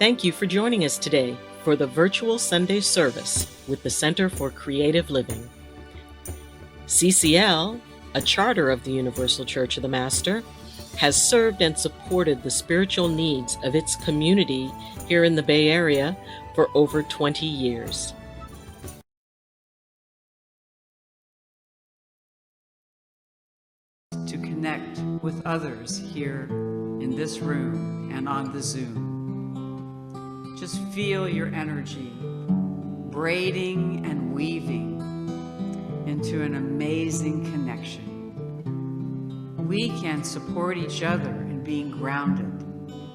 Thank you for joining us today for the virtual Sunday service with the Center for Creative Living. CCL, a charter of the Universal Church of the Master, has served and supported the spiritual needs of its community here in the Bay Area for over 20 years. To connect with others here in this room and on the Zoom. Just feel your energy braiding and weaving into an amazing connection. We can support each other in being grounded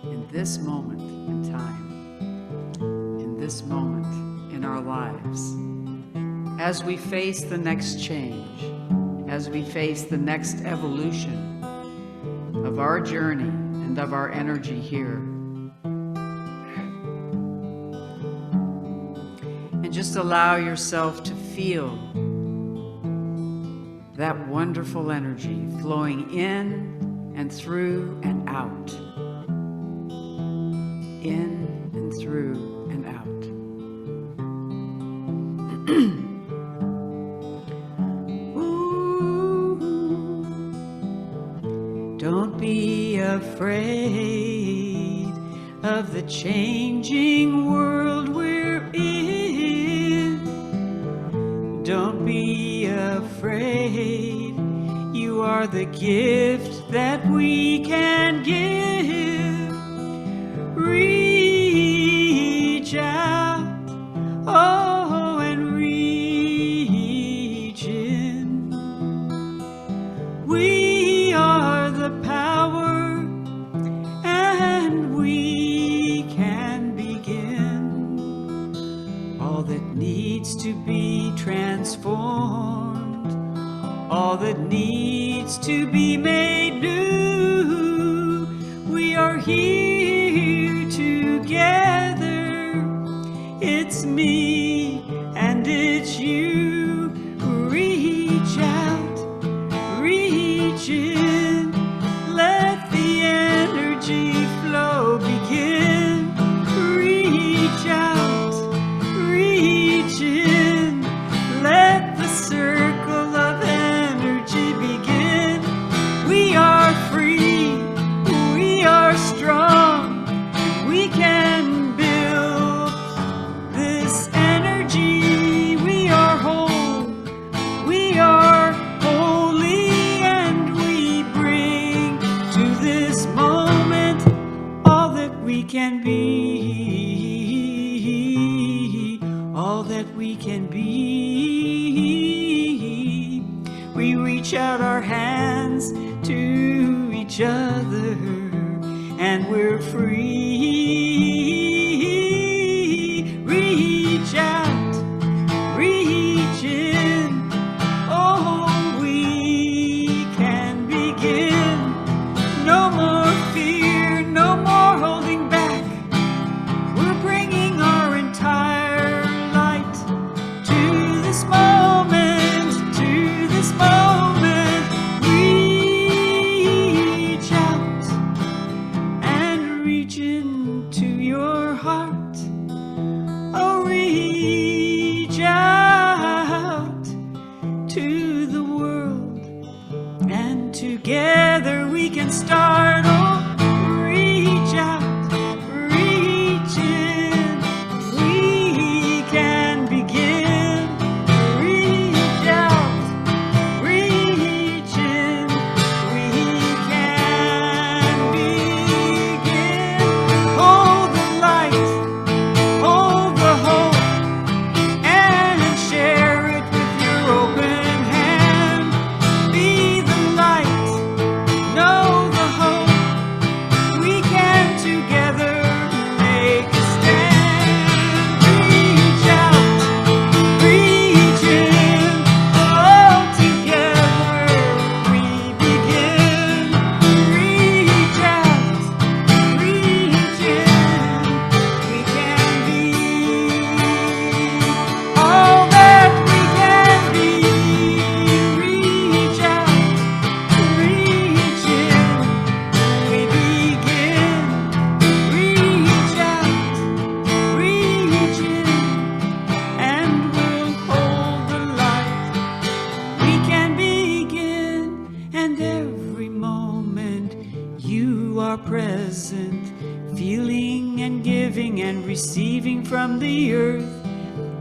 in this moment in time, in this moment in our lives. As we face the next change, as we face the next evolution of our journey and of our energy here. And just allow yourself to feel that wonderful energy flowing in and through and out. In and through and out. Don't be afraid of the changing world we're in. Don't be afraid. You are the gift that we can give. Reach out, oh, and reach in. We are the power, and we can begin. All that needs to be transformed, all that needs to be made new. We are here together. It's me and it's you. Reach out, reach in. Let the energy flow begin. Reach out, reach in. Let the circle of energy begin. We are free, we are strong. We can build this energy. We are whole, we are holy, and we bring to this moment all that we can be, all that we can be. We reach out our hands to each other, and we're free. Reach out, reach in. Oh, we can begin. No more fear, no more holding back. We're bringing our entire light to this moment, to this moment. Reach out and reach into your heart. Oh, reach out to the world, and together we can start. Oh, reach out, reach in. We can begin. Reach out, reach in. We can begin. Hold the light, hold the hope, and share it with your open hand. Be the light, know the hope, from the earth.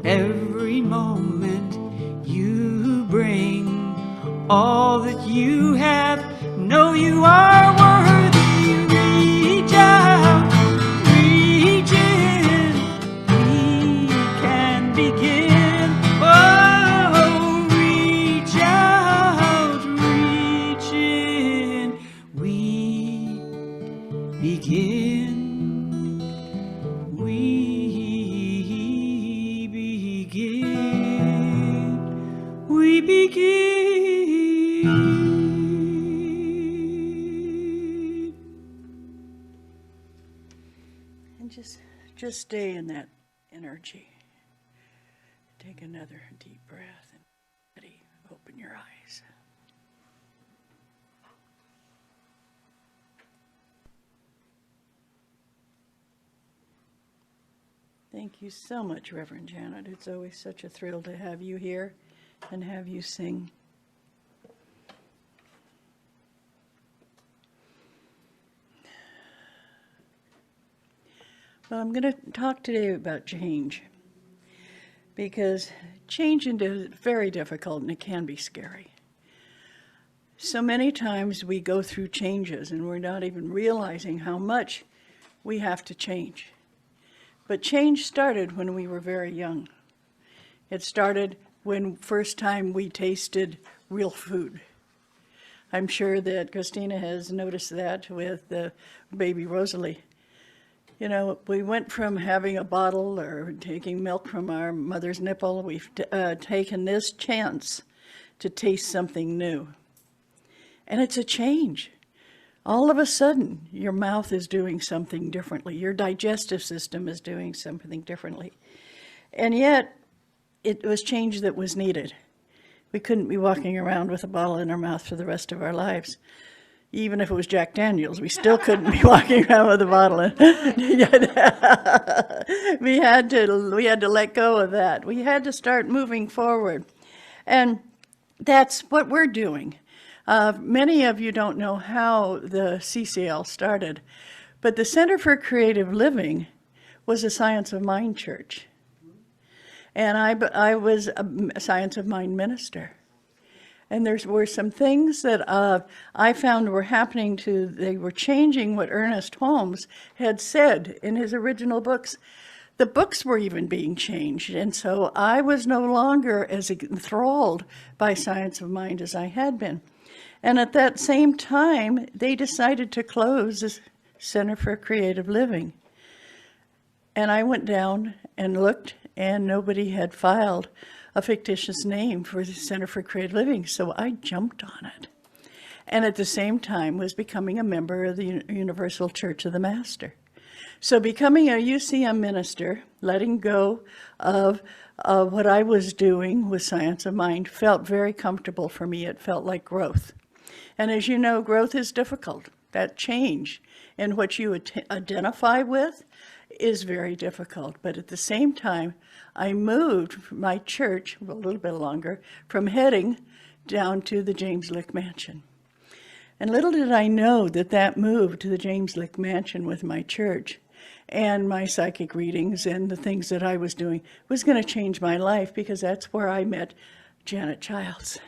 Every moment you bring all that you have. Know you are worthy. Reach out, reach in. We can begin. Oh, reach out, reach in. We begin. We begin. And just stay in that energy. Take another deep breath and open your eyes. Thank you so much, Reverend Janet. It's always such a thrill to have you here and have you sing. Well, I'm going to talk today about change, because change is very difficult and it can be scary. So many times we go through changes and we're not even realizing how much we have to change. But change started when we were very young. It started when first time we tasted real food. I'm sure that Christina has noticed that with the baby Rosalie. You know, we went from having a bottle or taking milk from our mother's nipple. We've taken this chance to taste something new. And it's a change. All of a sudden, your mouth is doing something differently. Your digestive system is doing something differently. And yet, it was change that was needed. We couldn't be walking around with a bottle in our mouth for the rest of our lives. Even if it was Jack Daniels, we still couldn't be walking around with a bottle. We had to let go of that. We had to start moving forward. And that's what we're doing. Many of you don't know how the CCL started, but the Center for Creative Living was a Science of Mind church. And I was a Science of Mind minister. And there were some things that I found were happening they were changing what Ernest Holmes had said in his original books. The books were even being changed. And so I was no longer as enthralled by Science of Mind as I had been. And at that same time, they decided to close the Center for Creative Living. And I went down and looked, and nobody had filed a fictitious name for the Center for Creative Living, so I jumped on it. And at the same time was becoming a member of the Universal Church of the Master. So becoming a UCM minister, letting go of what I was doing with Science of Mind felt very comfortable for me. It felt like growth. And as you know, growth is difficult. That change in what you identify with is very difficult. But at the same time, I moved my church a little bit longer from heading down to the James Lick Mansion. And little did I know that move to the James Lick Mansion with my church and my psychic readings and the things that I was doing was going to change my life, because that's where I met Janet Childs.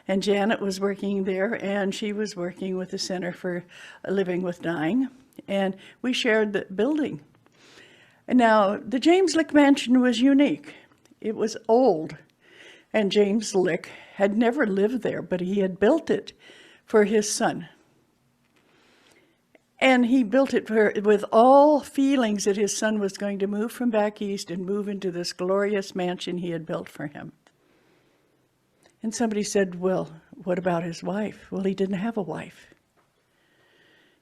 And Janet was working there, and she was working with the Center for Living with Dying, and we shared the building. And now, the James Lick Mansion was unique. It was old, and James Lick had never lived there, but he had built it for his son. And he built it with all feelings that his son was going to move from back east and move into this glorious mansion he had built for him. And somebody said, well, what about his wife? Well, he didn't have a wife.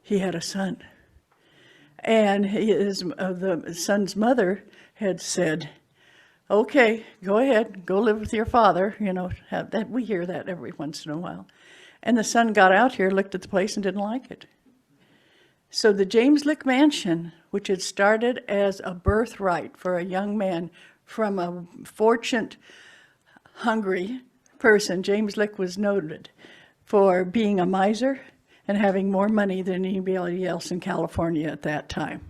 He had a son. And the son's mother had said, okay, go ahead, go live with your father. You know, have that. We hear that every once in a while. And the son got out here, looked at the place, and didn't like it. So the James Lick Mansion, which had started as a birthright for a young man from a fortune hungry person, James Lick was noted for being a miser and having more money than anybody else in California at that time.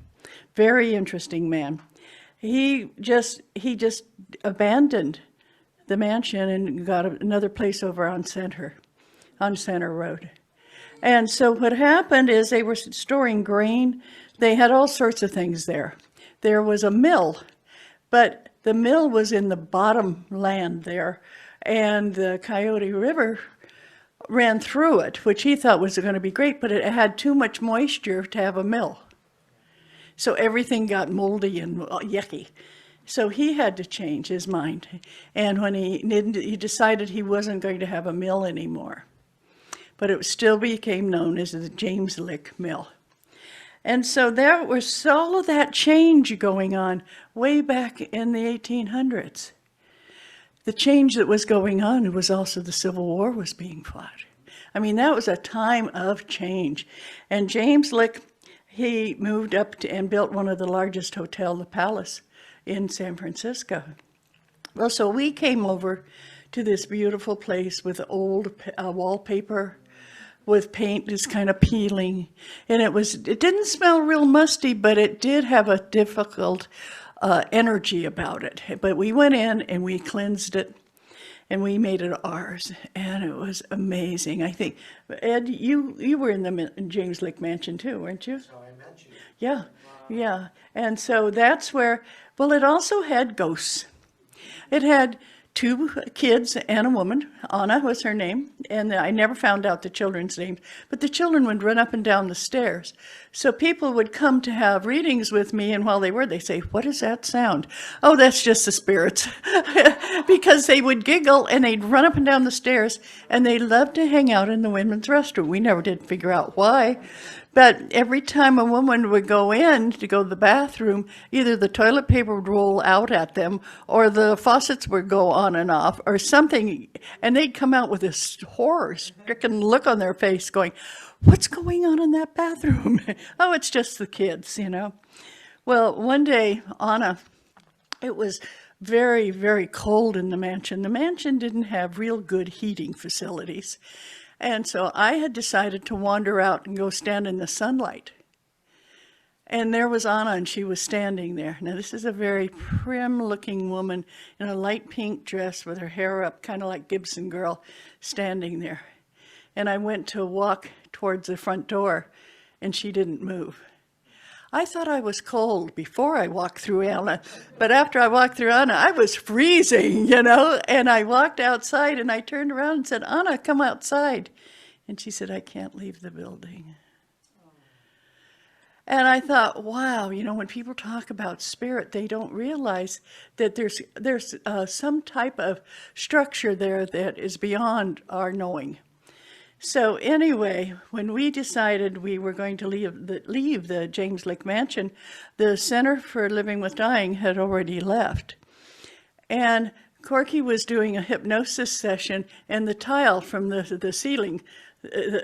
Very interesting man. he just abandoned the mansion and got another place over on Center Road. And so what happened is they were storing grain. They had all sorts of things there. There was a mill, but the mill was in the bottom land there, and the Coyote River ran through it, which he thought was going to be great, but it had too much moisture to have a mill. So everything got moldy and yucky. So he had to change his mind. And when he decided he wasn't going to have a mill anymore. But it still became known as the James Lick Mill. And so there was all of that change going on way back in the 1800s. The change that was going on was also the Civil War was being fought. I mean, that was a time of change. And James Lick, he moved up and built one of the largest hotels, the Palace, in San Francisco. Well, so we came over to this beautiful place with old wallpaper, with paint just kind of peeling. And it didn't smell real musty, but it did have a difficult energy about it. But we went in and we cleansed it and we made it ours. And it was amazing. I think, Ed, you were in the James Lick Mansion too, weren't you? So I mentioned. Yeah, yeah. And so that's where, well, it also had ghosts. It had 2 kids and a woman. Anna was her name, and I never found out the children's names, but the children would run up and down the stairs. So people would come to have readings with me, and while they say, "What is that sound?" "Oh, that's just the spirits." Because they would giggle, and they'd run up and down the stairs, and they loved to hang out in the women's restroom. We never did figure out why. But every time a woman would go in to go to the bathroom, either the toilet paper would roll out at them or the faucets would go on and off or something. And they'd come out with this horror-stricken look on their face going, "What's going on in that bathroom?" "Oh, it's just the kids, you know." Well, one day, Anna, it was very, very cold in the mansion. The mansion didn't have real good heating facilities. And so I had decided to wander out and go stand in the sunlight. And there was Anna, and she was standing there. Now, this is a very prim-looking woman in a light pink dress with her hair up, kind of like Gibson Girl, standing there. And I went to walk towards the front door, and she didn't move. I thought I was cold before I walked through Anna, but after I walked through Anna, I was freezing, you know, and I walked outside and I turned around and said, "Anna, come outside." And she said, "I can't leave the building." And I thought, wow, you know, when people talk about spirit, they don't realize that there's some type of structure there that is beyond our knowing. So anyway, when we decided we were going to leave the James Lick Mansion, the Center for Living with Dying had already left. And Corky was doing a hypnosis session, and the tile from the ceiling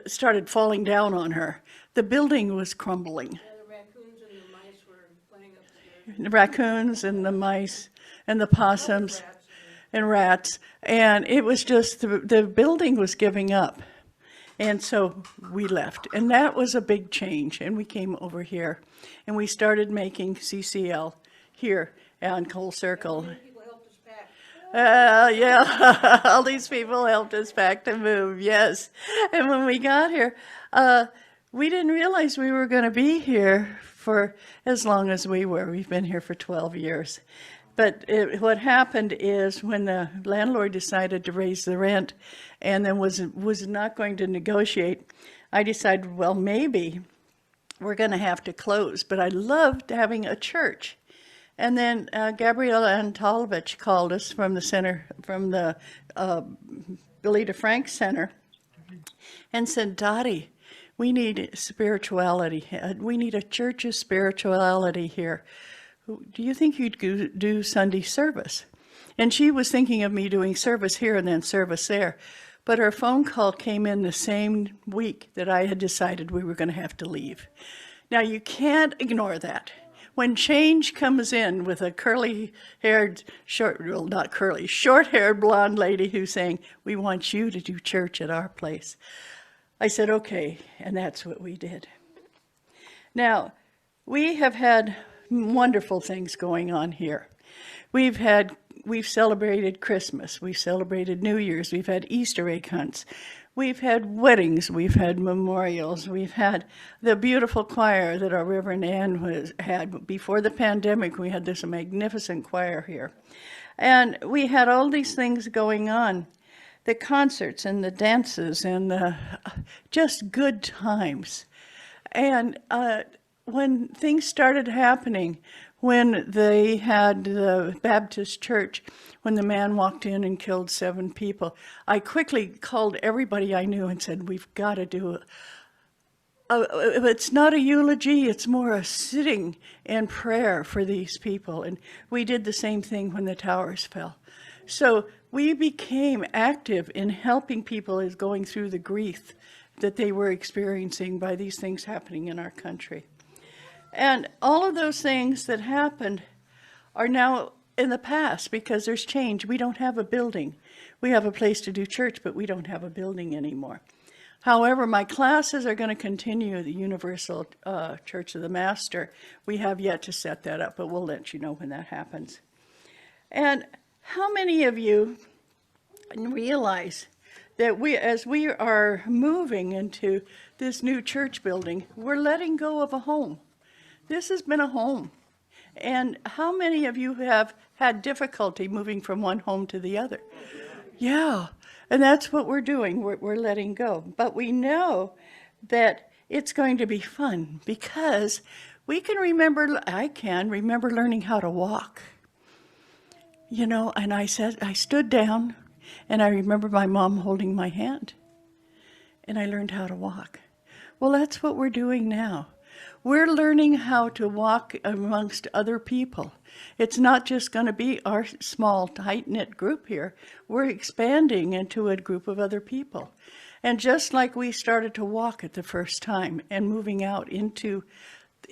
started falling down on her. The building was crumbling. The raccoons and the mice were playing upstairs. The raccoons and the mice and the possums and rats. And it was just, the building was giving up. And so we left, and that was a big change, and we came over here, and we started making CCL here on Coal Circle. People helped us pack. Yeah, all these people helped us pack to move, yes. And when we got here, we didn't realize we were going to be here for as long as we were. We've been here for 12 years. But what happened is when the landlord decided to raise the rent and then was not going to negotiate, I decided, well, maybe we're going to have to close. But I loved having a church. And then Gabriela Antolovich called us from the center, from the Billy DeFrank Center, and said, "Dottie, we need spirituality. We need a church of spirituality here. Do you think you'd do Sunday service?" And she was thinking of me doing service here and then service there. But her phone call came in the same week that I had decided we were going to have to leave. Now, you can't ignore that. When change comes in with a curly-haired, short-haired blonde lady who's saying, "We want you to do church at our place," I said, okay, and that's what we did. Now, we have had wonderful things going on here. We've celebrated Christmas, we've celebrated New Year's, we've had Easter egg hunts, we've had weddings, we've had memorials, we've had the beautiful choir that our Reverend Ann had. Before the pandemic, we had this magnificent choir here. And we had all these things going on, the concerts and the dances and the just good times. And when things started happening, when they had the Baptist church, when the man walked in and killed 7 people, I quickly called everybody I knew and said, we've got to do it. It's not a eulogy, it's more a sitting in prayer for these people. And we did the same thing when the towers fell. So we became active in helping people as going through the grief that they were experiencing by these things happening in our country. And all of those things that happened are now in the past because there's change. We don't have a building. We have a place to do church, but we don't have a building anymore. However, my classes are going to continue the Universal Church of the Master. We have yet to set that up, but we'll let you know when that happens. And how many of you realize that as we are moving into this new church building, we're letting go of a home? This has been a home. And how many of you have had difficulty moving from one home to the other? Yeah, and that's what we're doing. We're letting go. But we know that it's going to be fun because I can remember learning how to walk. You know, and I stood down, and I remember my mom holding my hand, and I learned how to walk. Well, that's what we're doing now. We're learning how to walk amongst other people. It's not just going to be our small, tight-knit group here. We're expanding into a group of other people. And just like we started to walk at the first time and moving out into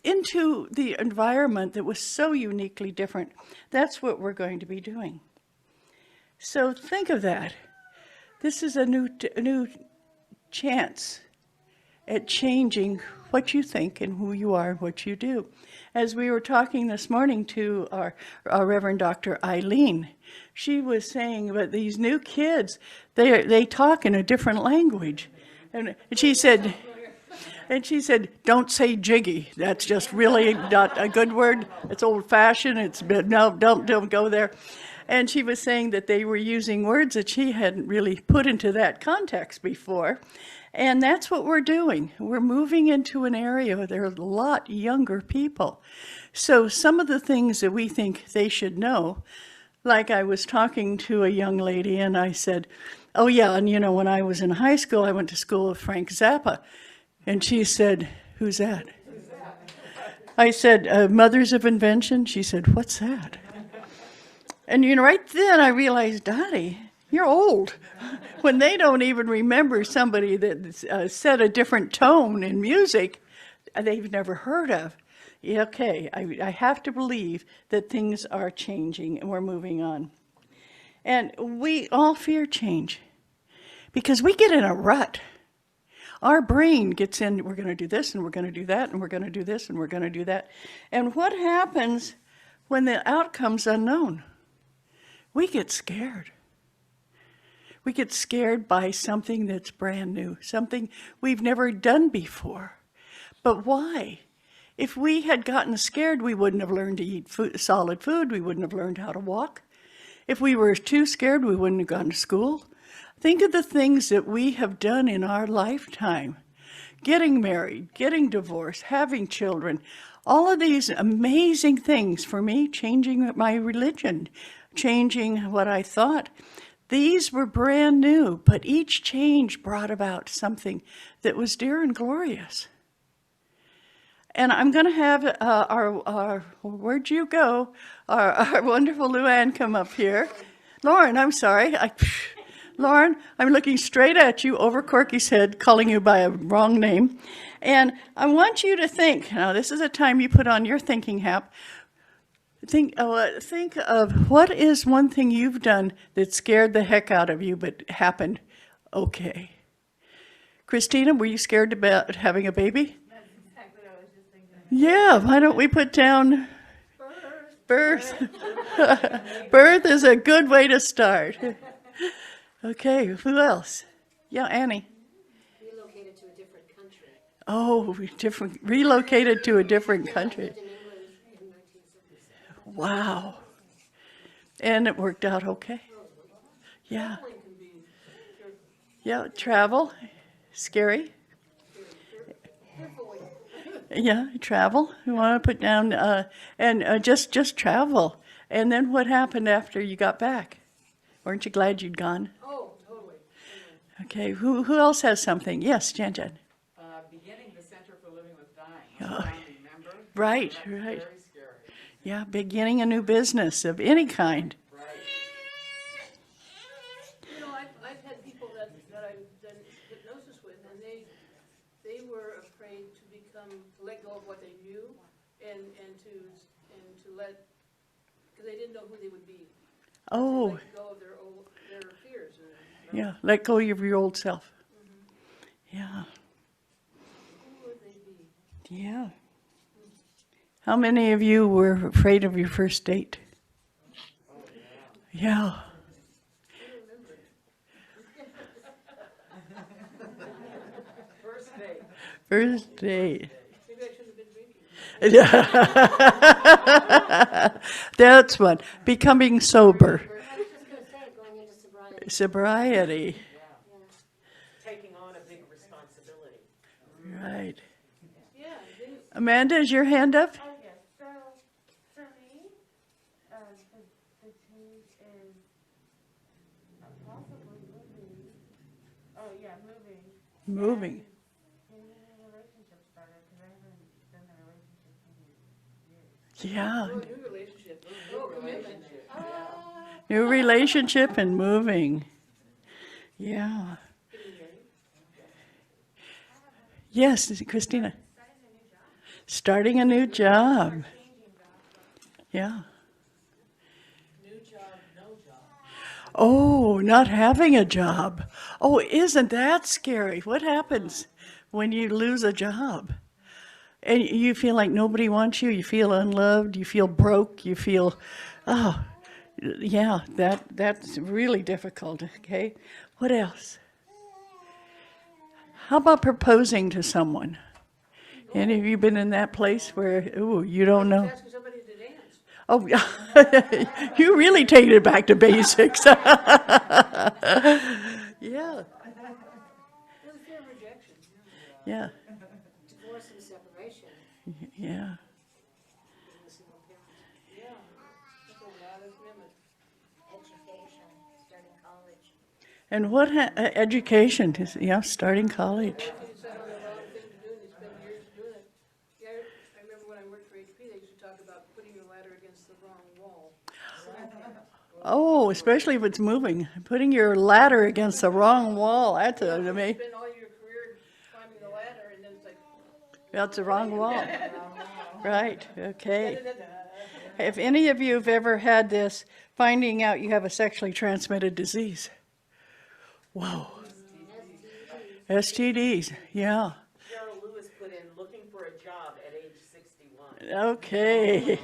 the environment that was so uniquely different, that's what we're going to be doing. So think of that. This is a new chance at changing what you think and who you are and what you do. As we were talking this morning to our Reverend Dr. Eileen, she was saying about these new kids, they talk in a different language. And she said, don't say jiggy. That's just really not a good word. It's old-fashioned. No, don't go there. And she was saying that they were using words that she hadn't really put into that context before. And that's what we're doing. We're moving into an area where there are a lot younger people. So some of the things that we think they should know, like I was talking to a young lady and I said, oh yeah, and you know, when I was in high school, I went to school with Frank Zappa. And she said, who's that? I said, Mothers of Invention. She said, what's that? And you know, right then I realized, Dottie, you're old. When they don't even remember somebody that set a different tone in music they've never heard of. Yeah, okay, I have to believe that things are changing and we're moving on. And we all fear change because we get in a rut. Our brain gets in, we're going to do this and we're going to do that and we're going to do this and we're going to do that. And what happens when the outcome's unknown? We get scared. We get scared by something that's brand new, something we've never done before. But why? If we had gotten scared, we wouldn't have learned to eat solid food. We wouldn't have learned how to walk. If we were too scared, we wouldn't have gone to school. Think of the things that we have done in our lifetime. Getting married, getting divorced, having children, all of these amazing things for me, changing my religion, changing what I thought. These were brand new, but each change brought about something that was dear and glorious. And I'm going to have our where'd you go? Our wonderful Luann come up here. Lauren, I'm sorry. Lauren, I'm looking straight at you over Corky's head, calling you by a wrong name. And I want you to think, now this is a time you put on your thinking hat. Think of what is one thing you've done that scared the heck out of you but happened okay. Christina, were you scared about having a baby? That's exactly what I was just thinking. Yeah, why don't we put down Birth. Birth is a good way to start. Okay, who else? Yeah, Annie. Relocated to a different country. Oh, relocated to a different country. Lived in England in 1977. Wow. And it worked out okay. Yeah. Traveling can be fearful. Yeah, travel. Scary. Fearful way. Yeah, travel. You want to put down, and just travel. And then what happened after you got back? Weren't you glad you'd gone? Oh, totally. Okay, who else has something? Yes, Jan. Beginning the Center for Living with Dying. Oh, Founding member. right, That's right. Very scary. Yeah, beginning a new business of any kind. Right. You know, I've had people that I've done hypnosis with, and they were afraid to let go of what they knew, and to let, because they didn't know who they would be. Oh, Let go of their fears. yeah, let go of your old self. Yeah, Who would they be? yeah. How many of you were afraid of your first date? Yeah. First date. First date. Maybe I shouldn't have been drinking. That's one. Becoming sober. I was just going to say, going into sobriety. Sobriety. Taking on a big responsibility. Right. Yeah, they, Amanda, is your hand up? Oh, yes. So, for me, the change is possibly moving. Oh, yeah, moving. Moving. Getting a relationship started, because I haven't done a relationship in years. Yeah. new relationship. Oh, commitment. New relationship and moving. Yeah. Yes, Christina. Starting a new job. Yeah. New job, no job. Oh, not having a job. Oh, isn't that scary? What happens when you lose a job? And you feel like nobody wants you, you feel unloved, you feel broke, you feel, oh, yeah, that's really difficult, okay? What else? How about proposing to someone? Any of you been in that place where, ooh, you don't know? Asking somebody to dance. Oh, you really take it back to basics. Yeah. There's a fear of rejection. Yeah. Divorce and separation. Yeah. Being a single parent. Yeah, that's a lot of commitment. Education. Starting college. And what education? Yeah, starting college. You decide on the wrong thing to do, and you spend years doing it. Yeah, I remember when I worked for HP, they used to talk about putting your ladder against the wrong wall. Oh, especially if it's moving. Putting your ladder against the wrong wall. That's You amazing. spend all your career climbing the ladder, and then it's like, That's the wrong wall. Right, okay. If any of you have ever had this, finding out you have a sexually transmitted disease. Whoa. STDs, yeah. Cheryl Lewis put in looking for a job at age 61. Okay.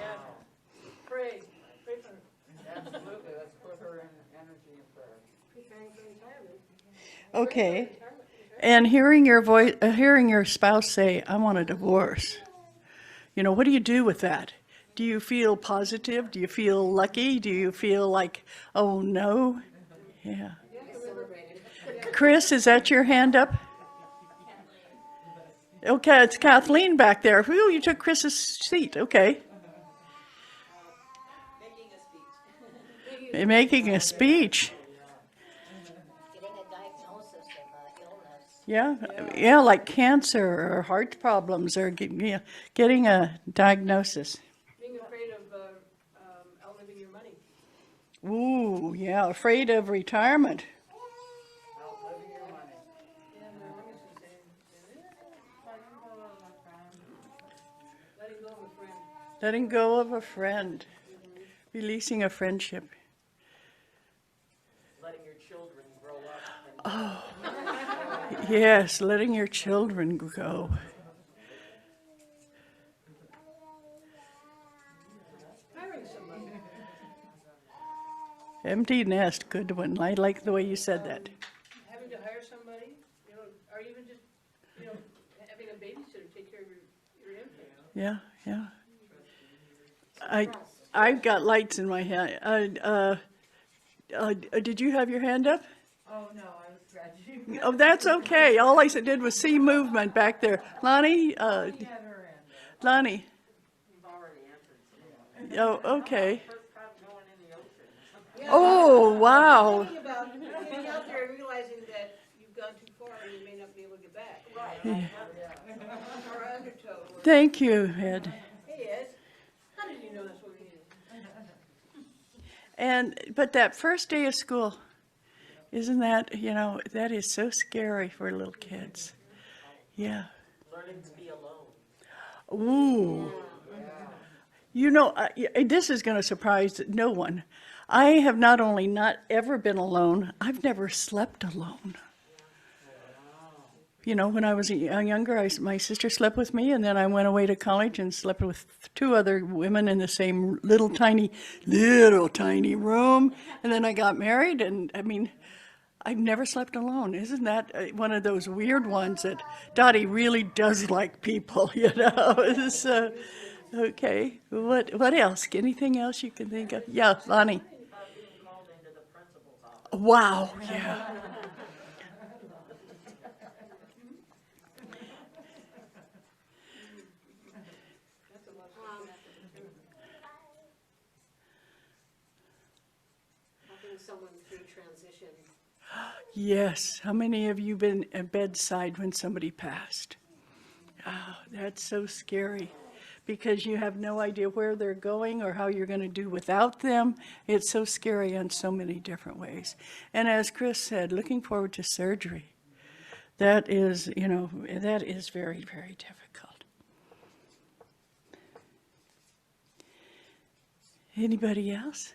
pray for her. Absolutely. Let's put her in energy and prayer. Preparing for retirement. Okay. And hearing your voice, hearing your spouse say, "I want a divorce." You know, what do you do with that? Do you feel positive? Do you feel lucky? Do you feel like, oh no? Yeah. I celebrated. Chris, is that your hand up? Okay, it's Kathleen back there. Ooh, you took Chris's seat. Okay. Making a speech. Getting a diagnosis of illness. Yeah, yeah, like cancer or heart problems or getting a diagnosis. Being afraid of outliving your money. Ooh, yeah, afraid of retirement. Outliving your money. Yeah, my mom used to say, letting go of a friend. Letting go of a friend. Releasing a friendship. Letting your children grow up. And Yes, letting your children go. Hiring somebody. Empty nest, good one. I like the way you said that. Having to hire somebody, or even just, having a babysitter take care of your infant. Yeah, yeah. I've got lights in my hand. Did you have your hand up? Oh, no, I was scratching. Oh, that's okay. All I did was see movement back there. Lonnie, She had her end up. Lonnie. You've already answered some. Oh, okay. First time going in the ocean. Oh, wow. Thinking about getting out there and realizing that you've gone too far and you may not be able to get back. Right. Or undertow. Thank you, Ed. Hey, Ed, how did you know that's what we needed? But that first day of school, isn't that, that is so scary for little kids. Yeah. Learning to be alone. Ooh. This is going to surprise no one. I have not only not ever been alone, I've never slept alone. When I was younger, my sister slept with me, and then I went away to college and slept with 2 other women in the same little tiny room. And then I got married, and I've never slept alone. Isn't that one of those weird ones that Dottie really does like people, It's, okay. What else? Anything else you can think of? Yeah, Lonnie. Being called into the principal's office. Wow, yeah. Helping someone through transition. Yes. How many of you been at bedside when somebody passed? Oh, that's so scary because you have no idea where they're going or how you're going to do without them. It's so scary in so many different ways. And as Chris said, looking forward to surgery. That is, that is very, very difficult. Anybody else?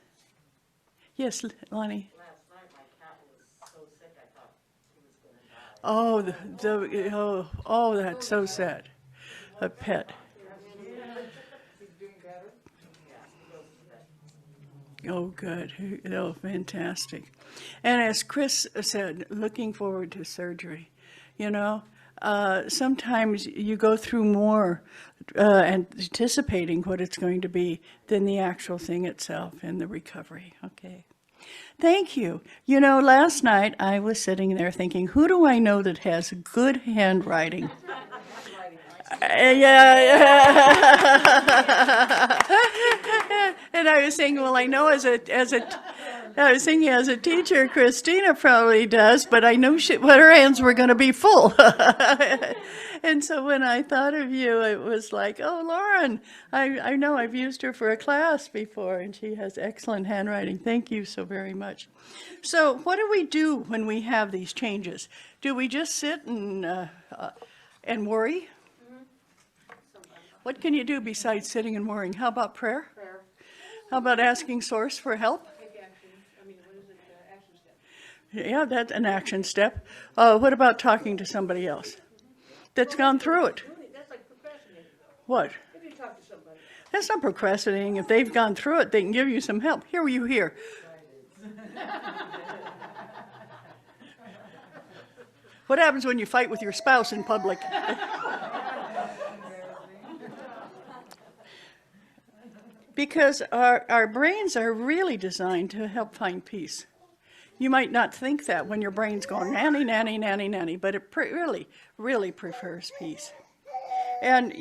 Yes, Lonnie. Last night, my cat was so sick, I thought he was going to die. Oh, that's so sad. A pet. Oh, good. Oh, fantastic. And as Chris said, looking forward to surgery. Sometimes you go through more anticipating what it's going to be than the actual thing itself and the recovery. Okay. Thank you. Last night I was sitting there thinking, who do I know that has good handwriting? And I was saying, well, I know I was thinking as a teacher, Christina probably does, but I knew her hands were going to be full. And so when I thought of you, it was like, oh, Lauren, I know I've used her for a class before, and she has excellent handwriting. Thank you so very much. So what do we do when we have these changes? Do we just sit and worry? What can you do besides sitting and worrying? How about prayer? Prayer, How about asking Source for help? take action. What is it, action step? Yeah, that's an action step. What about talking to somebody else that's gone through it? Really, that's like procrastinating though. What? If you talk to somebody. That's not procrastinating. If they've gone through it, they can give you some help. Here, you here. What happens when you fight with your spouse in public? Because our brains are really designed to help find peace. You might not think that when your brain's going nanny, nanny, nanny, nanny, but it really prefers peace. And,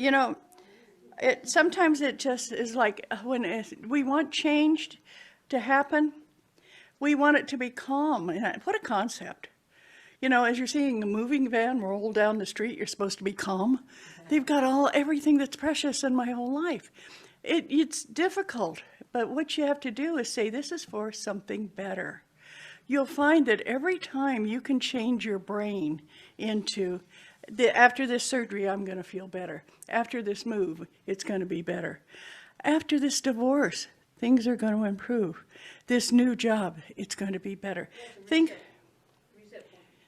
sometimes it just is like when we want change to happen, we want it to be calm. What a concept. As you're seeing a moving van roll down the street, you're supposed to be calm. They've got everything that's precious in my whole life. It's difficult, but what you have to do is say, this is for something better. You'll find that every time you can change your brain into, after this surgery, I'm going to feel better. After this move, it's going to be better. After this divorce, things are going to improve. This new job, it's going to be better.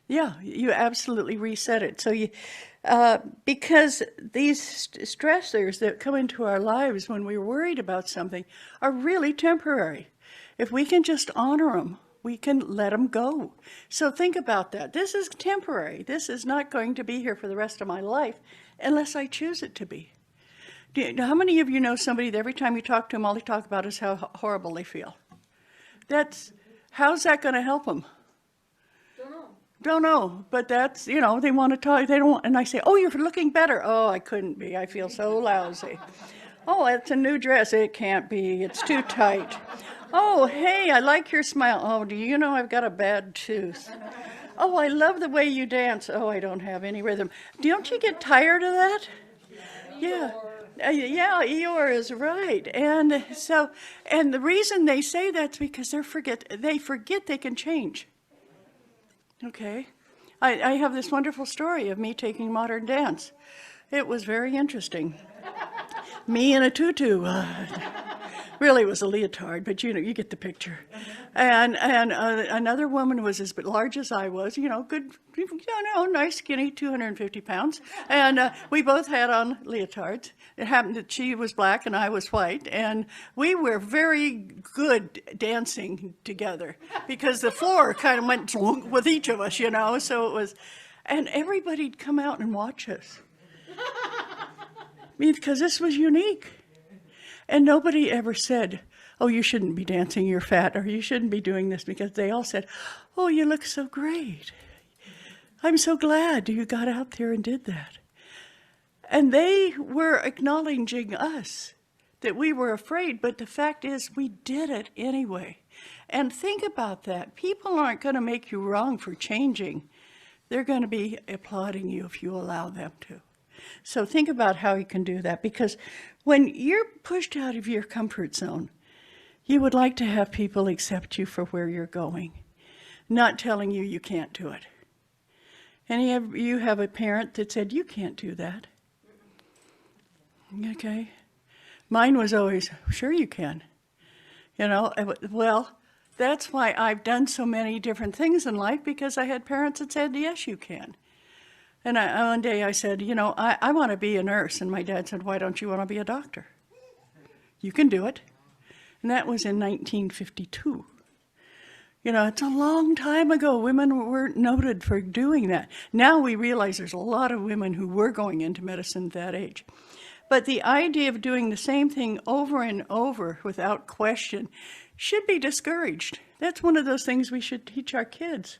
Yeah, you absolutely reset it. So because these stressors that come into our lives when we're worried about something are really temporary. If we can just honor them, we can let them go. So think about that. This is temporary. This is not going to be here for the rest of my life unless I choose it to be. How many of you know somebody that every time you talk to them, all they talk about is how horrible they feel? How's that going to help them? Don't know, but that's, they want to talk, they don't, and I say, oh, you're looking better. Oh, I couldn't be, I feel so lousy. Oh, it's a new dress. It can't be, it's too tight. Oh, hey, I like your smile. Oh, do you know I've got a bad tooth? Oh, I love the way you dance. Oh, I don't have any rhythm. Don't you get tired of that? Yeah. Yeah, Eeyore is right. And the reason they say that's because they forget they can change. Okay. I have this wonderful story of me taking modern dance. It was very interesting. Me in a tutu. Really, it was a leotard, but you get the picture. And another woman was as large as I was, good, nice, skinny, 250 pounds. And we both had on leotards. It happened that she was black and I was white. And we were very good dancing together because the floor kind of went with each of us, So it was, and everybody'd come out and watch us. Because this was unique. And nobody ever said, oh, you shouldn't be dancing, you're fat, or you shouldn't be doing this, because they all said, oh, you look so great. I'm so glad you got out there and did that. And they were acknowledging us, that we were afraid, but the fact is we did it anyway. And think about that. People aren't going to make you wrong for changing. They're going to be applauding you if you allow them to. So think about how you can do that, because when you're pushed out of your comfort zone, you would like to have people accept you for where you're going, not telling you you can't do it. Any of you have a parent that said, you can't do that? Okay. Mine was always, sure you can. Well, that's why I've done so many different things in life, because I had parents that said, yes, you can. And one day I said, I want to be a nurse. And my dad said, why don't you want to be a doctor? You can do it. And that was in 1952. It's a long time ago. Women weren't noted for doing that. Now we realize there's a lot of women who were going into medicine at that age. But the idea of doing the same thing over and over without question should be discouraged. That's one of those things we should teach our kids.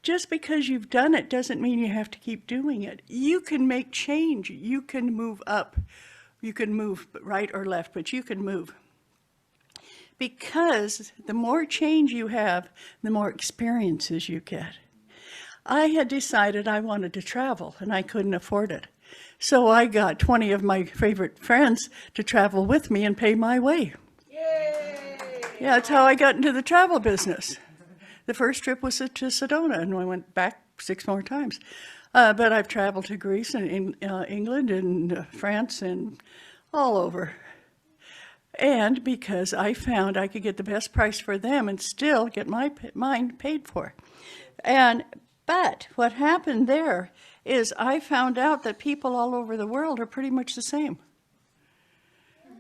Just because you've done it doesn't mean you have to keep doing it. You can make change. You can move up. You can move right or left, but you can move. Because the more change you have, the more experiences you get. I had decided I wanted to travel, and I couldn't afford it. So I got 20 of my favorite friends to travel with me and pay my way. Yay! Yeah, that's how I got into the travel business. The first trip was to Sedona, and I went back 6 more times. But I've traveled to Greece and England and France and all over. And because I found I could get the best price for them and still get mine paid for. But what happened there is I found out that people all over the world are pretty much the same.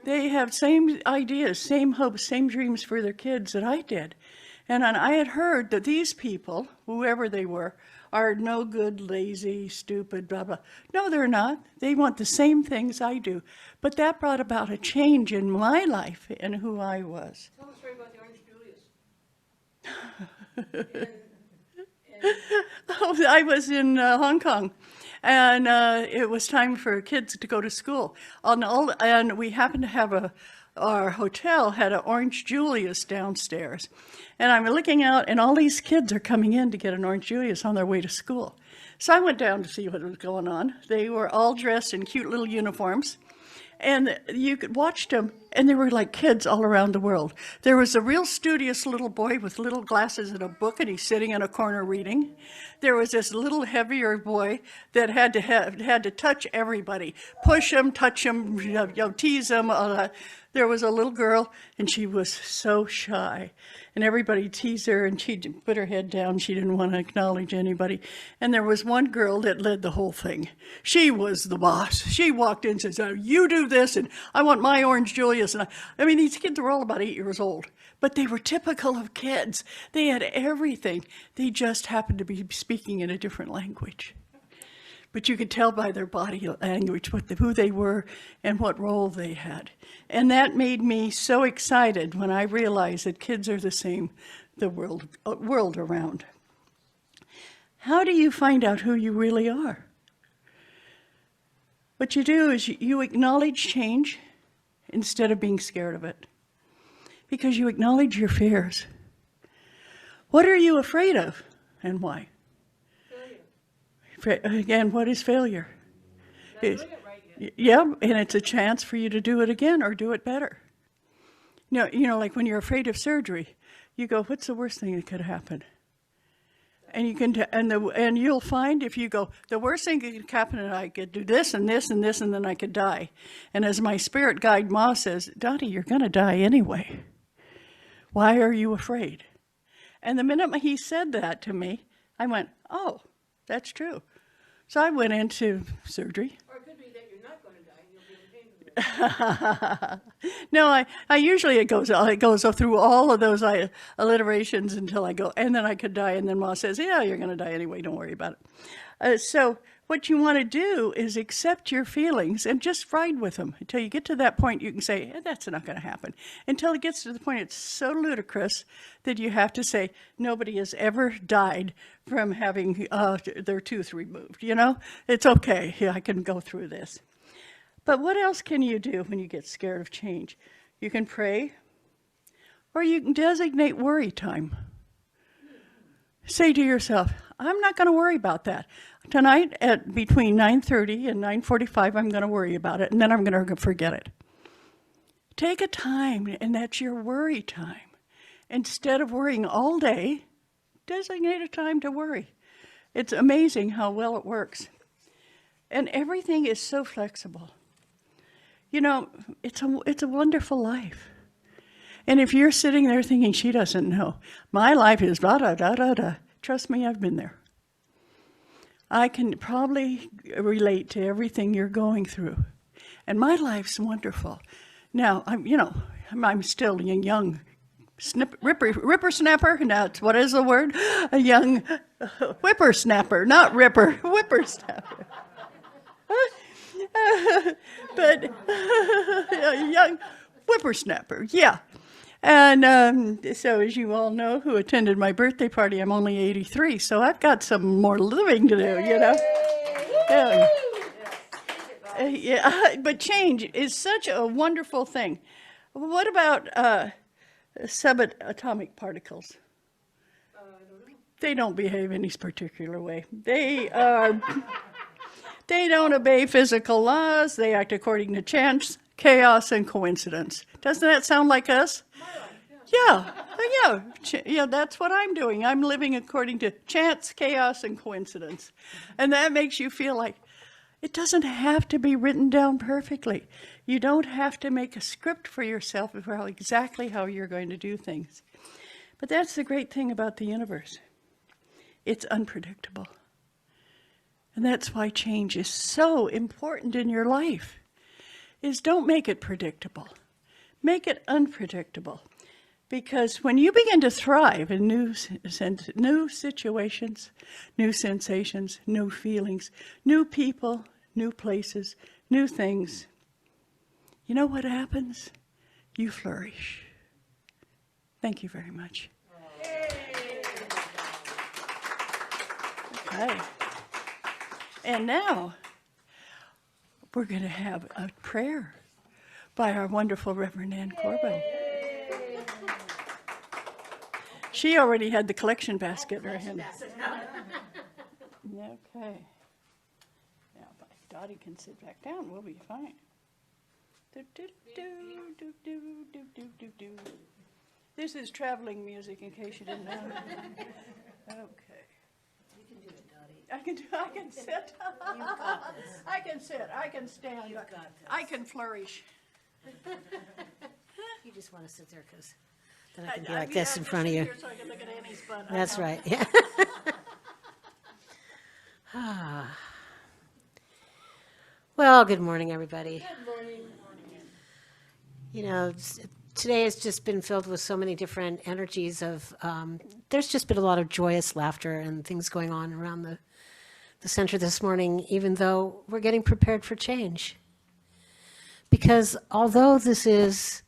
They have same ideas, same hopes, same dreams for their kids that I did. And I had heard that these people, whoever they were, are no good, lazy, stupid, blah, blah. No, they're not. They want the same things I do. But that brought about a change in my life and who I was. Tell us a story about the Orange Julius. I was in Hong Kong, and it was time for kids to go to school. And we happened to have our hotel had an Orange Julius downstairs. And I'm looking out, and all these kids are coming in to get an Orange Julius on their way to school. So I went down to see what was going on. They were all dressed in cute little uniforms. And you could watch them, and they were like kids all around the world. There was a real studious little boy with little glasses and a book, and he's sitting in a corner reading. There was this little heavier boy that had to touch everybody, push him, touch him, tease him. There was a little girl, and she was so shy. And everybody teased her, and she put her head down. She didn't want to acknowledge anybody. And there was one girl that led the whole thing. She was the boss. She walked in and said, you do this, and I want my Orange Julius. rebellious. And I mean, these kids were all about 8 years old, but they were typical of kids. They had everything. They just happened to be speaking in a different language. But you could tell by their body language who they were and what role they had. And that made me so excited when I realized that kids are the same the world around. How do you find out who you really are? What you do is you acknowledge change instead of being scared of it, because you acknowledge your fears. What are you afraid of and why? Again, what is failure? Not doing it right yet. Yeah, and it's a chance for you to do it again or do it better. You know, like when you're afraid of surgery, you go, what's the worst thing that could happen? And you can, and you'll find if you go, the worst thing that could happen is I could do this and this and this, and then I could die. And as my spirit guide Ma says, Dottie, you're going to die anyway. Why are you afraid? And the minute he said that to me, I went, oh, that's true. So I went into surgery. Or it could be that you're not going to die and you'll be in pain for the rest. No, I usually it goes through all of those alliterations until I go, and then I could die, and then Ma says, yeah, you're going to die anyway, don't worry about it. So what you want to do is accept your feelings and just ride with them until you get to that point. You can say, that's not going to happen. Until it gets to the point it's so ludicrous that you have to say, nobody has ever died from having their tooth removed. You know, it's okay. Yeah, I can go through this. But what else can you do when you get scared of change? You can pray, or you can designate worry time. Say to yourself, I'm not going to worry about that. Tonight at between 9:30 and 9:45, I'm going to worry about it, and then I'm going to forget it. Take a time, and that's your worry time. Instead of worrying all day, designate a time to worry. It's amazing how well it works. And everything is so flexible. You know, it's a wonderful life. And if you're sitting there thinking, she doesn't know, my life is da-da-da-da-da, trust me, I've been there. I can probably relate to everything you're going through. And my life's wonderful. Now, I'm still a young whippersnapper. Now, what is the word? A young whippersnapper, not ripper, whippersnapper. But a young whippersnapper, yeah. And so as you all know who attended my birthday party, I'm only 83, so I've got some more living to do, you know. Yeah, but change is such a wonderful thing. What about subatomic particles? I don't know. They don't behave any particular way. They don't obey physical laws. They act according to chance, chaos, and coincidence. Doesn't that sound like us? Yeah, that's what I'm doing. I'm living according to chance, chaos, and coincidence. And that makes you feel like it doesn't have to be written down perfectly. You don't have to make a script for yourself about exactly how you're going to do things. But that's the great thing about the universe. It's unpredictable. And that's why change is so important in your life, is don't make it predictable. Make it unpredictable. Because when you begin to thrive in new situations, new sensations, new feelings, new people, new places, new things, you know what happens? You flourish. Thank you very much. Okay. And now, we're going to have a prayer by our wonderful Reverend Ann Corbin. She already had the collection basket in her hand. Okay. Now, if Dottie can sit back down, we'll be fine. Do, do, do, do, do, do, do, do, do. This is traveling music, in case you didn't know. Okay. You can do it, Dottie. I can sit. I can sit. I can stand. You've got this. I can flourish. You just want to sit there because then I can be like this in front of you. So I can look at Annie's butt. That's right. Yeah. Well, good morning, everybody. Good morning. You know, today has just been filled with so many different energies of, there's just been a lot of joyous laughter and things going on around the center this morning, even though we're getting prepared for change. Because although this is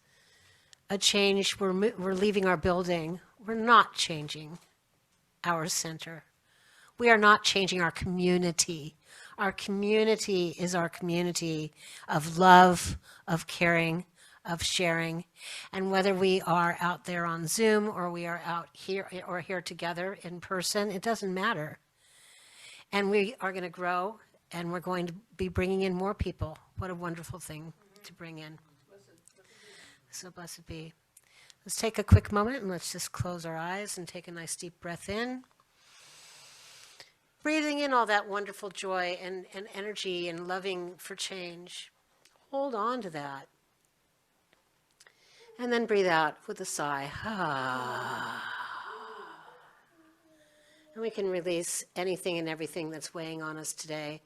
a change, we're leaving our building, we're not changing our center. We are not changing our community. Our community is our community of love, of caring, of sharing. And whether we are out there on Zoom or we are out here or here together in person, it doesn't matter. And we are going to grow, and we're going to be bringing in more people. What a wonderful thing to bring in. So blessed be. Let's take a quick moment and let's just close our eyes and take a nice deep breath in. Breathing in all that wonderful joy and energy and loving for change. Hold on to that. And then breathe out with a sigh. And we can release anything and everything that's weighing on us today.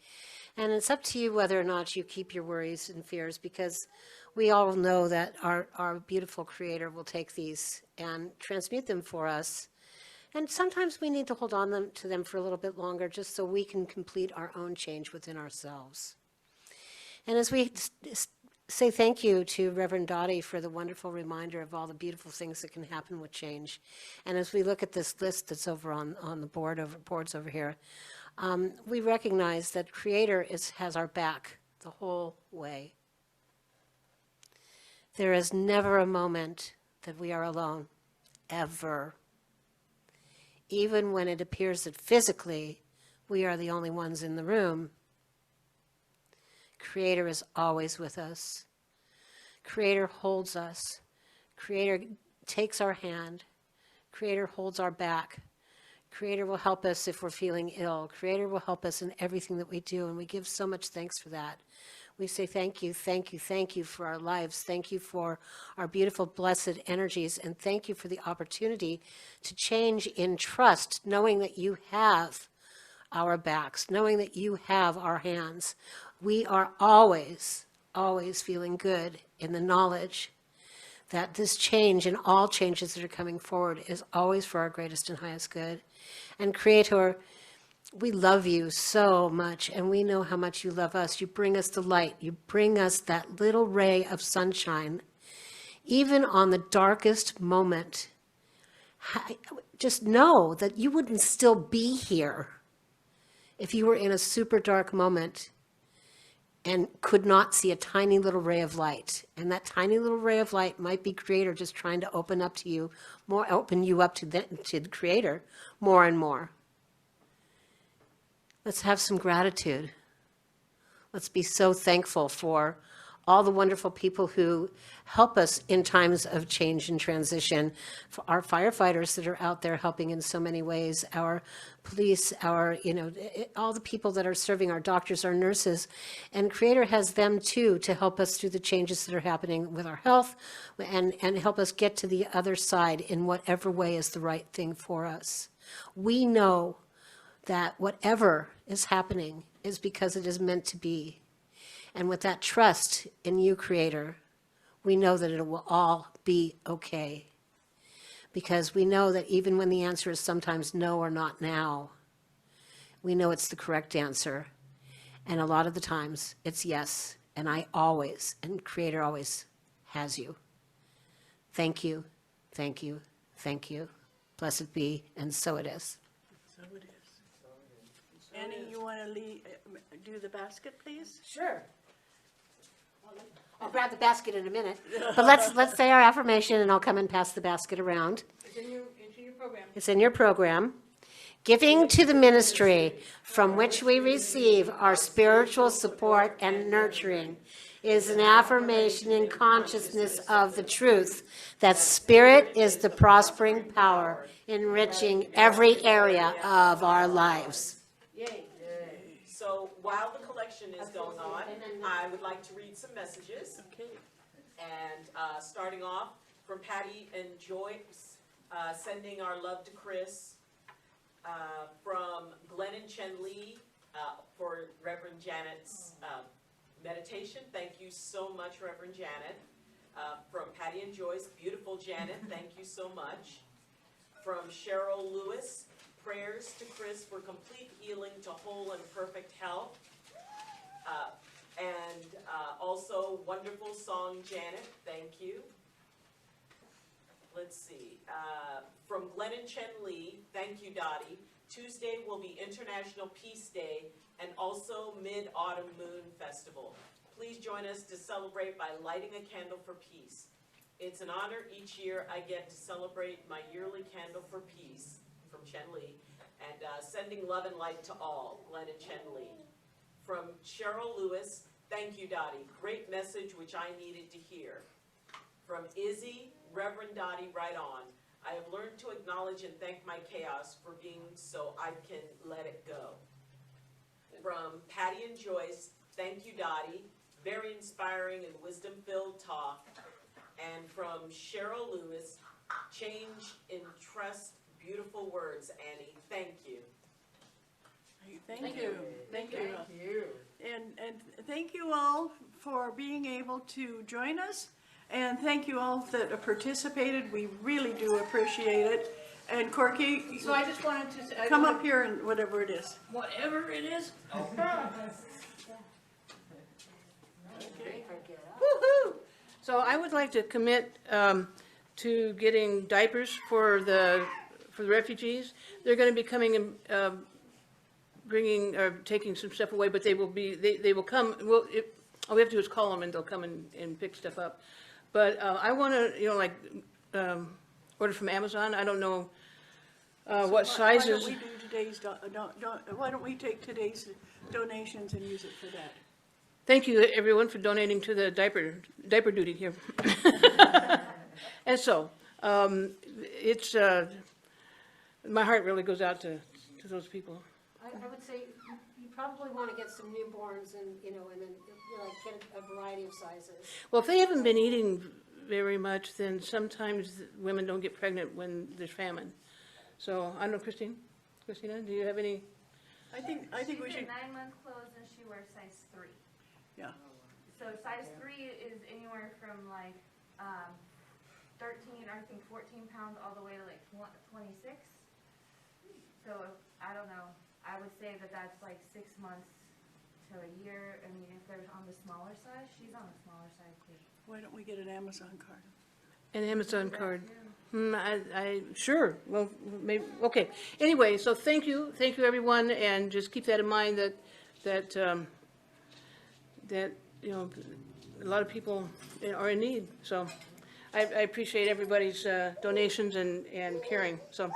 And it's up to you whether or not you keep your worries and fears, because we all know that our beautiful Creator will take these and transmute them for us. And sometimes we need to hold on to them for a little bit longer just so we can complete our own change within ourselves. And as we say thank you to Reverend Doti for the wonderful reminder of all the beautiful things that can happen with change. And as we look at this list that's over on the boards over here, we recognize that Creator has our back the whole way. There is never a moment that we are alone, ever. Even when it appears that physically we are the only ones in the room, Creator is always with us. Creator holds us. Creator takes our hand. Creator holds our back. Creator will help us if we're feeling ill. Creator will help us in everything that we do, and we give so much thanks for that. We say thank you, thank you, thank you for our lives. Thank you for our beautiful, blessed energies, and thank you for the opportunity to change in trust, knowing that you have our backs, knowing that you have our hands. We are always, always feeling good in the knowledge that this change and all changes that are coming forward is always for our greatest and highest good. And Creator, we love you so much, and we know how much you love us. You bring us the light. You bring us that little ray of sunshine, even on the darkest moment. Just know that you wouldn't still be here if you were in a super dark moment and could not see a tiny little ray of light. And that tiny little ray of light might be Creator just trying to open you up to the Creator more and more. Let's have some gratitude. Let's be so thankful for all the wonderful people who help us in times of change and transition, for our firefighters that are out there helping in so many ways, our police, all the people that are serving, our doctors, our nurses, and Creator has them too to help us through the changes that are happening with our health and help us get to the other side in whatever way is the right thing for us. We know that whatever is happening is because it is meant to be. And with that trust in you, Creator, we know that it will all be okay. Because we know that even when the answer is sometimes no or not now, we know it's the correct answer. And a lot of the times it's yes. And Creator always has you. Thank you, thank you, thank you. Blessed be, and so it is. So it is. Annie, you want to do the basket, please? Sure. I'll grab the basket in a minute. But let's say our affirmation, and I'll come and pass the basket around. It's in your program. It's in your program. Giving to the ministry from which we receive our spiritual support and nurturing is an affirmation in consciousness of the truth that Spirit is the prospering power, enriching every area of our lives. Yay. So while the collection is going on, I would like to read some messages. Okay. And starting off from Patty and Joyce, sending our love to Chris. From Glenn and Chen Lee for Reverend Janet's meditation. Thank you so much, Reverend Janet. From Patty and Joyce, beautiful Janet, thank you so much. From Cheryl Lewis, prayers to Chris for complete healing to whole and perfect health. Also, wonderful song, Janet, thank you. Let's see, from Glenn and Chen Lee, thank you, Dottie. Tuesday will be International Peace Day and also Mid-Autumn Moon Festival. Please join us to celebrate by lighting a candle for peace. It's an honor each year I get to celebrate my yearly candle for peace from Chen Li and sending love and light to all, Glenn and Chen Li. From Cheryl Lewis, thank you, Dottie. Great message which I needed to hear. From Izzy, Reverend Dottie, right on. I have learned to acknowledge and thank my chaos for being so I can let it go. From Patty and Joyce, thank you, Dottie. Very inspiring and wisdom-filled talk. And from Cheryl Lewis, change in trust, beautiful words, Annie. Thank you. Thank you. Thank you. And thank you all for being able to join us. And thank you all that participated. We really do appreciate it. And Corky, So I just wanted to. come up here and whatever it is. Whatever it is. Woohoo! So I would like to commit to getting diapers for the refugees. They're going to be coming and bringing or taking some stuff away, but they will come. Well, all we have to do is call them and they'll come and pick stuff up. But I want to, order from Amazon. I don't know what sizes. Why don't we do today's? Why don't we take today's donations and use it for that? Thank you, everyone, for donating to the diaper duty here. And so, it's my heart really goes out to those people. I would say you probably want to get some newborns and, and then get a variety of sizes. Well, if they haven't been eating very much, then sometimes women don't get pregnant when there's famine. So, I don't know, Christina, do you have any? I think we should. 9-month clothes and she wears size 3. Yeah. So size 3 is anywhere from like 13 or I think 14 pounds all the way to like 26. So I don't know. I would say that that's like 6 months to a year. I mean, if they're on the smaller size, she's on the smaller side too. Why don't we get an Amazon card? An Amazon card. Sure. Well, maybe. Okay. Anyway, so thank you, everyone, and just keep that in mind that a lot of people are in need. So I appreciate everybody's donations and caring. So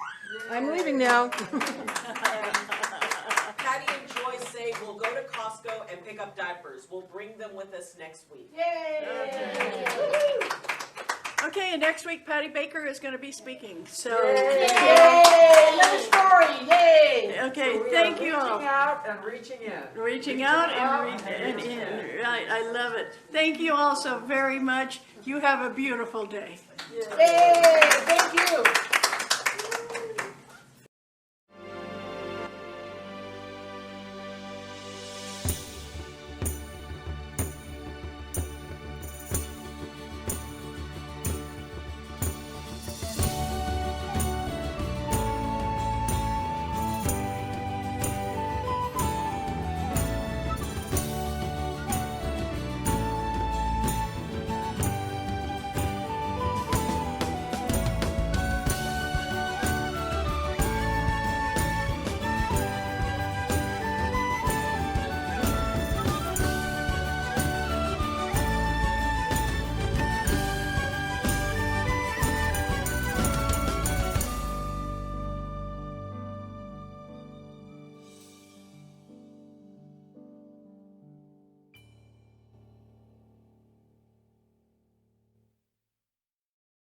I'm leaving now. Patty and Joy say we'll go to Costco and pick up diapers. We'll bring them with us next week. Yay! Okay, and next week Patty Baker is going to be speaking. So, Yay! Another story! Yay! Okay, So we thank are you all. Reaching out and reaching in. Reaching out and in. Right, I love it. Thank you all so very much. You have a beautiful day. Yay! Thank you.